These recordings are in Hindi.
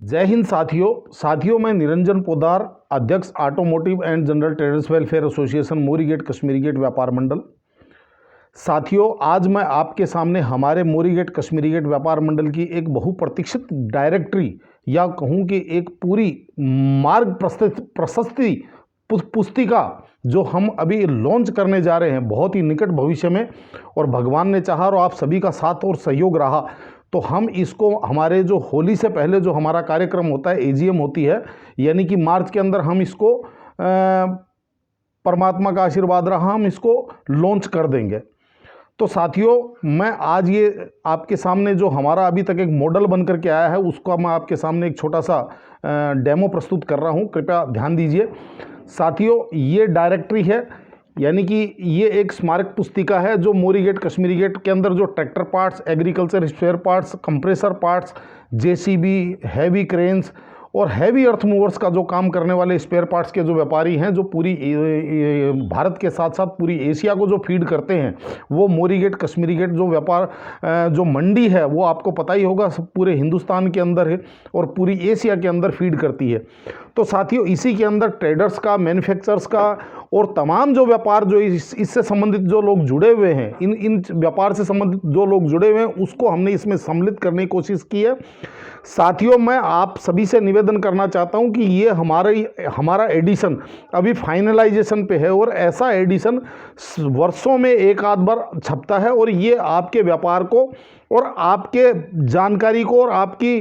जय हिंद साथियों मैं निरंजन पोदार, अध्यक्ष automotive and general traders welfare association Mori gate Kashmiri gate व्यापार मंडल। साथियों, आज मैं आपके सामने हमारे मोरी गेट कश्मीरी गेट व्यापार मंडल की एक बहुप्रतीक्षित डायरेक्टरी या कहूँ कि एक पूरी मार्ग प्रशस्ति पुस्तिका जो हम अभी लॉन्च करने जा रहे हैं बहुत ही निकट भविष्य में, और भगवान ने चाहा और आप सभी का साथ और सहयोग रहा तो हम इसको हमारे जो होली से पहले जो हमारा कार्यक्रम होता है, एजीएम होती है, यानी कि मार्च के अंदर हम इसको परमात्मा का आशीर्वाद रहा हम इसको लॉन्च कर देंगे। तो साथियों, मैं आज ये आपके सामने जो हमारा अभी तक एक मॉडल बन करके आया है उसका मैं आपके सामने एक छोटा सा डेमो प्रस्तुत कर रहा हूँ, कृपया ध्यान दीजिए। साथियों, ये डायरेक्टरी है, यानी कि ये एक स्मारक पुस्तिका है जो मोरी गेट कश्मीरी गेट के अंदर जो tractor parts, agriculture spare parts, compressor parts, JCB, heavy cranes और हैवी अर्थ मूवर्स का जो काम करने वाले स्पेयर पार्ट्स के जो व्यापारी हैं, जो पूरी भारत के साथ साथ पूरी एशिया को जो फीड करते हैं, वो मोरी गेट कश्मीरी गेट जो व्यापार जो मंडी है वो आपको पता ही होगा पूरे हिंदुस्तान के अंदर है और पूरी एशिया के अंदर फीड करती है। तो साथियों, इसी के अंदर ट्रेडर्स का, मैन्युफैक्चरर्स का और तमाम जो व्यापार जो इससे संबंधित जो लोग जुड़े हुए हैं, इन व्यापार से संबंधित जो लोग जुड़े हुए हैं उसको हमने इसमें सम्मिलित करने की कोशिश की है। साथियों, मैं आप सभी से निवेदन करना चाहता हूं कि ये हमारा एडिशन अभी फाइनलाइजेशन पे है और ऐसा एडिशन वर्षों में एक आध बार छपता है और ये आपके व्यापार को और आपके जानकारी को और आपकी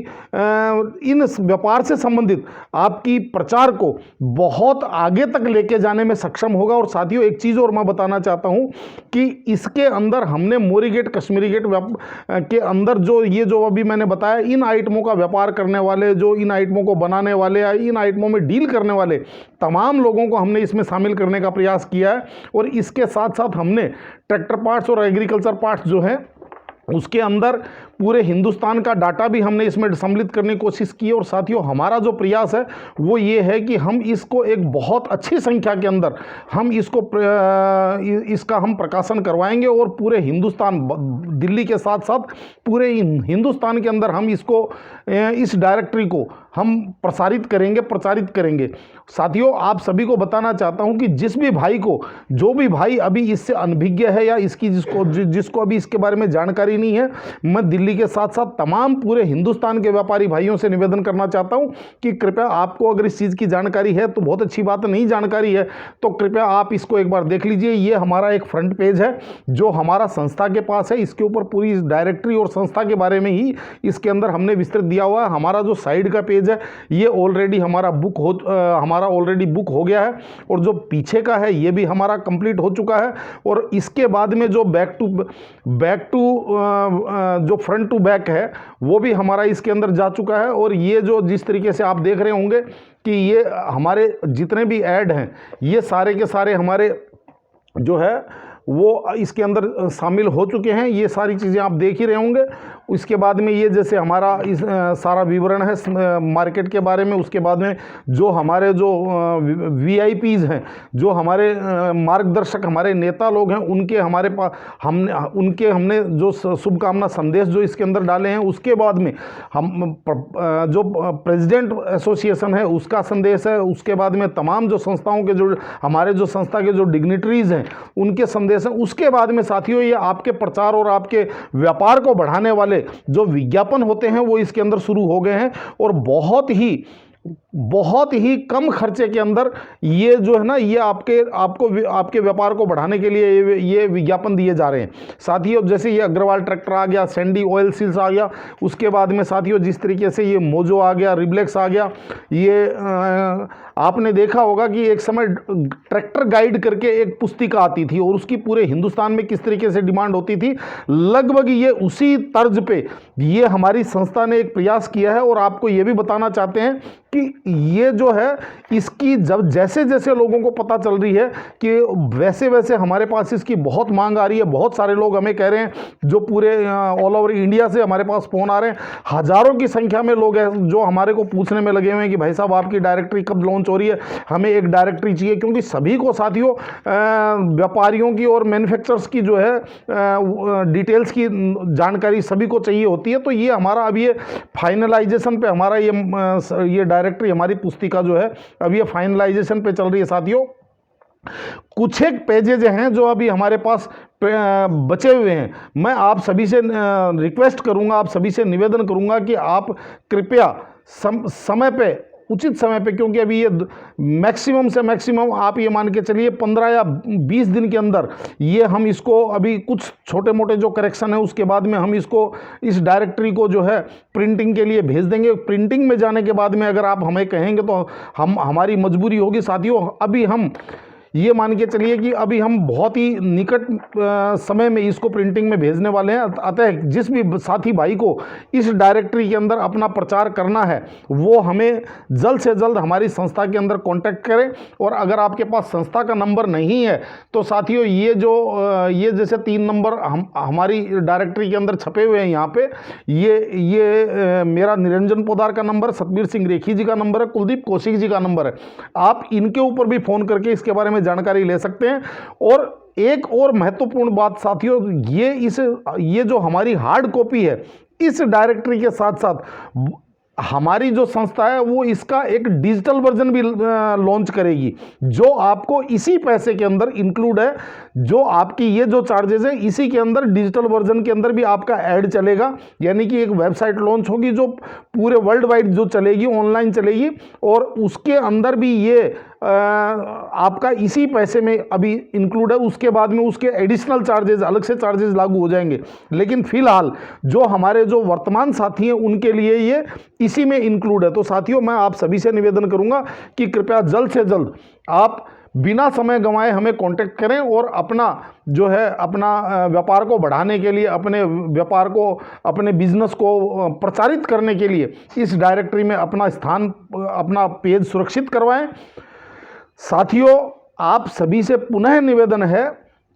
इन व्यापार से संबंधित आपकी प्रचार को बहुत आगे तक लेके जाने में सक्षम होगा। और साथियों, एक चीज़ और मैं बताना चाहता हूं कि इसके अंदर हमने मोरी गेट कश्मीरी गेट के अंदर जो अभी मैंने बताया, इन आइटमों का व्यापार करने वाले, जो इन आइटमों को बनाने वाले या इन आइटमों में डील करने वाले तमाम लोगों को हमने इसमें शामिल करने का प्रयास किया है। और इसके साथ साथ हमने ट्रैक्टर पार्ट्स और एग्रीकल्चर पार्ट्स जो है उसके अंदर पूरे हिंदुस्तान का डाटा भी हमने इसमें सम्मिलित करने की कोशिश की है। और साथियों, हमारा जो प्रयास है वो ये है कि हम इसको एक बहुत अच्छी संख्या के अंदर हम इसका हम प्रकाशन करवाएंगे और पूरे हिंदुस्तान, दिल्ली के साथ साथ पूरे हिंदुस्तान के अंदर हम इस डायरेक्टरी को हम प्रचारित करेंगे। साथियों, आप सभी को बताना चाहता हूं कि जो भी भाई अभी इससे अनभिज्ञ है या जिसको अभी इसके बारे में जानकारी नहीं है, मैं दिल्ली के साथ साथ तमाम पूरे हिंदुस्तान के व्यापारी भाइयों से निवेदन करना चाहता हूं कि कृपया आपको अगर इस चीज़ की जानकारी है तो बहुत अच्छी बात है, नहीं जानकारी है तो कृपया आप इसको एक बार देख लीजिए। ये हमारा एक फ्रंट पेज है जो हमारा संस्था के पास है, इसके ऊपर पूरी डायरेक्टरी और संस्था के बारे में ही इसके अंदर हमने विस्तृत दिया हुआ है। हमारा जो साइड का पेज है ये ऑलरेडी हमारा ऑलरेडी बुक हो गया है और जो पीछे का है ये भी हमारा कंप्लीट हो चुका है। और इसके बाद में जो जो फ्रंट टू बैक है वो भी हमारा इसके अंदर जा चुका है। और ये जो जिस तरीके से आप देख रहे होंगे कि ये हमारे जितने भी ऐड हैं ये सारे के सारे हमारे जो है वो इसके अंदर शामिल हो चुके हैं। ये सारी चीज़ें आप देख ही रहे होंगे। उसके बाद में ये जैसे हमारा सारा विवरण है मार्केट के बारे में। उसके बाद में जो हमारे जो VIPs हैं, जो हमारे मार्गदर्शक, हमारे नेता लोग हैं, उनके हमारे पास हमने जो शुभकामना संदेश जो इसके अंदर डाले हैं। उसके बाद में हम जो प्रेसिडेंट एसोसिएशन है उसका संदेश है। उसके बाद में तमाम जो संस्थाओं के जो हमारे जो संस्था के जो डिग्निटरीज हैं उनके संदेश है। उसके बाद में साथियों, ये आपके प्रचार और आपके व्यापार को बढ़ाने वाले जो विज्ञापन होते हैं वो इसके अंदर शुरू हो गए हैं। और बहुत ही कम खर्चे के अंदर ये जो है ना, ये आपके व्यापार को बढ़ाने के लिए ये विज्ञापन दिए जा रहे हैं। साथियों, जैसे ये अग्रवाल ट्रैक्टर आ गया, सैंडी ऑयल सील्स आ गया, उसके बाद में साथियों जिस तरीके से ये मोजो आ गया, रिब्लेक्स आ गया, ये आपने देखा होगा कि एक समय ट्रैक्टर गाइड करके एक पुस्तिका आती थी और उसकी पूरे हिंदुस्तान में किस तरीके से डिमांड होती थी, लगभग ये उसी तर्ज पे ये हमारी संस्था ने एक प्रयास किया है। और आपको ये भी बताना चाहते हैं कि ये जो है इसकी जब जैसे जैसे लोगों को पता चल रही है कि वैसे वैसे हमारे पास इसकी बहुत मांग आ रही है। बहुत सारे लोग हमें कह रहे हैं, जो पूरे ऑल ओवर इंडिया से हमारे पास फ़ोन आ रहे हैं, हज़ारों की संख्या में लोग हैं जो हमारे को पूछने में लगे हुए हैं कि भाई साहब आपकी डायरेक्टरी कब लॉन्च लॉन्च हो रही है, हमें एक डायरेक्टरी चाहिए, क्योंकि सभी को साथियों व्यापारियों की और मैन्युफैक्चरर्स की जो है डिटेल्स की जानकारी सभी को चाहिए होती है। तो ये हमारा अब ये फाइनलाइजेशन पे हमारा ये डायरेक्टरी हमारी पुस्तिका जो है अब ये फाइनलाइजेशन पे चल रही है साथियों। कुछ एक पेजेज हैं जो अभी हमारे पास बचे हुए हैं। मैं आप सभी से रिक्वेस्ट करूंगा, आप सभी से निवेदन करूंगा कि आप कृपया समय पे, उचित समय पे, क्योंकि अभी ये मैक्सिमम से मैक्सिमम आप ये मान के चलिए 15 या 20 दिन के अंदर ये हम इसको अभी कुछ छोटे मोटे जो करेक्शन है उसके बाद में हम इसको इस डायरेक्टरी को जो है प्रिंटिंग के लिए भेज देंगे। प्रिंटिंग में जाने के बाद में अगर आप हमें कहेंगे तो हमारी मजबूरी होगी साथियों। अभी हम ये मान के चलिए कि अभी हम बहुत ही निकट समय में इसको प्रिंटिंग में भेजने वाले हैं। अतः जिस भी साथी भाई को इस डायरेक्टरी के अंदर अपना प्रचार करना है वो हमें जल्द से जल्द हमारी संस्था के अंदर कांटेक्ट करें। और अगर आपके पास संस्था का नंबर नहीं है तो साथियों ये जैसे 3 नंबर हमारी डायरेक्टरी के अंदर छपे हुए हैं यहाँ पे, ये मेरा निरंजन पोदार का नंबर, सतबीर सिंह रेखी जी का नंबर है, कुलदीप कौशिक जी का नंबर है। आप इनके ऊपर भी फ़ोन करके इसके बारे में जानकारी ले सकते हैं। और एक और महत्वपूर्ण बात साथियों, ये जो हमारी हार्ड कॉपी है इस डायरेक्टरी के साथ साथ हमारी जो संस्था है वो इसका एक डिजिटल वर्जन भी लॉन्च करेगी, जो आपको इसी पैसे के अंदर इंक्लूड है। जो आपकी ये जो चार्जेस है इसी के अंदर डिजिटल वर्जन के अंदर भी आपका ऐड चलेगा, यानी कि एक वेबसाइट लॉन्च होगी जो पूरे वर्ल्ड वाइड जो चलेगी, ऑनलाइन चलेगी, और उसके अंदर भी ये आपका इसी पैसे में अभी इंक्लूड है। उसके बाद में उसके एडिशनल चार्जेस, अलग से चार्जेस लागू हो जाएंगे, लेकिन फिलहाल जो हमारे जो वर्तमान साथी हैं उनके लिए ये इसी में इंक्लूड है। तो साथियों मैं आप सभी से निवेदन करूंगा कि कृपया जल्द से जल्द आप बिना समय गंवाए हमें कांटेक्ट करें और अपना जो है अपना व्यापार को बढ़ाने के लिए, अपने व्यापार को, अपने बिजनेस को प्रचारित करने के लिए इस डायरेक्टरी में अपना स्थान, अपना पेज सुरक्षित करवाएं। साथियों आप सभी से पुनः निवेदन है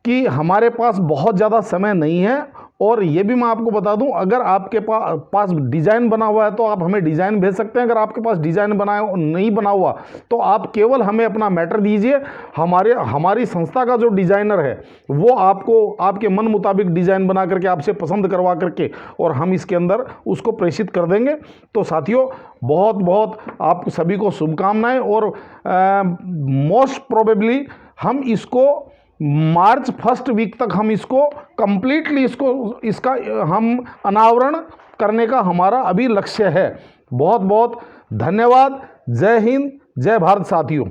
कि हमारे पास बहुत ज़्यादा समय नहीं है, और ये भी मैं आपको बता दूं, अगर आपके पास डिज़ाइन बना हुआ है तो आप हमें डिज़ाइन भेज सकते हैं। अगर आपके पास डिज़ाइन नहीं बना हुआ तो आप केवल हमें अपना मैटर दीजिए। हमारी संस्था का जो डिज़ाइनर है वो आपको आपके मन मुताबिक डिज़ाइन बना करके आपसे पसंद करवा करके और हम इसके अंदर उसको प्रेषित कर देंगे। तो साथियों बहुत बहुत आप सभी को शुभकामनाएं, और मोस्ट प्रोबेबली हम इसको मार्च 1st वीक तक हम इसको कंप्लीटली इसका हम अनावरण करने का हमारा अभी लक्ष्य है। बहुत बहुत धन्यवाद। जय हिंद, जय भारत साथियों।